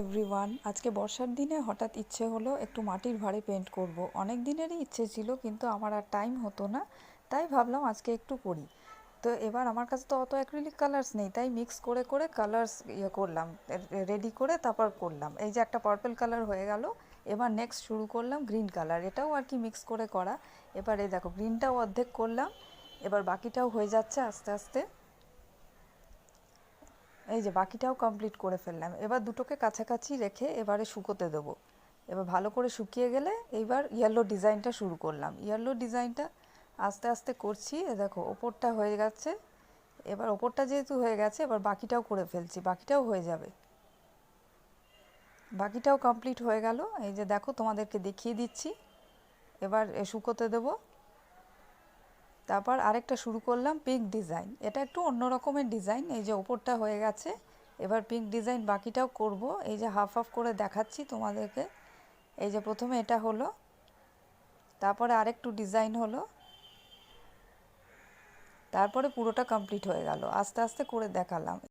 Everyone, আজকে বর্ষার দিনে হঠাৎ ইচ্ছে হলো একটু মাটির ভারে পেন্ট করব। অনেক দিনেরই ইচ্ছে ছিল, কিন্তু আমার আর টাইম হতো না, তাই ভাবলাম আজকে একটু করি। তো এবার আমার কাছে তো অত অ্যাক্রিলিক কালার্স নেই, তাই মিক্স করে করে কালার্স করলাম, রেডি করে তারপর করলাম। এই যে একটা পার্পল কালার হয়ে গেল। এবার নেক্সট শুরু করলাম গ্রিন কালার, এটাও আর কি মিক্স করে করা। এবার এই দেখো গ্রিনটাও অর্ধেক করলাম, এবার বাকিটাও হয়ে যাচ্ছে আস্তে আস্তে। এই যে বাকিটাও কমপ্লিট করে ফেললাম। এবার দুটোকে কাছাকাছি রেখে এবারে শুকোতে দেবো। এবার ভালো করে শুকিয়ে গেলে এইবার ইয়েলো ডিজাইনটা শুরু করলাম। ইয়েলো ডিজাইনটা আস্তে আস্তে করছি। দেখো ওপরটা হয়ে গেছে। এবার ওপরটা যেহেতু হয়ে গেছে, এবার বাকিটাও করে ফেলছি, বাকিটাও হয়ে যাবে। বাকিটাও কমপ্লিট হয়ে গেল। এই যে দেখো তোমাদেরকে দেখিয়ে দিচ্ছি। এবার শুকোতে দেবো। তারপর আরেকটা শুরু করলাম পিঙ্ক ডিজাইন। এটা একটু অন্য রকমের ডিজাইন। এই যে ওপরটা হয়ে গেছে, এবার পিঙ্ক ডিজাইন বাকিটাও করব। এই যে হাফ হাফ করে দেখাচ্ছি তোমাদেরকে। এই যে প্রথমে এটা হলো, তারপরে আরেকটু ডিজাইন হলো, তারপরে পুরোটা কমপ্লিট হয়ে গেল। আস্তে আস্তে করে দেখালাম।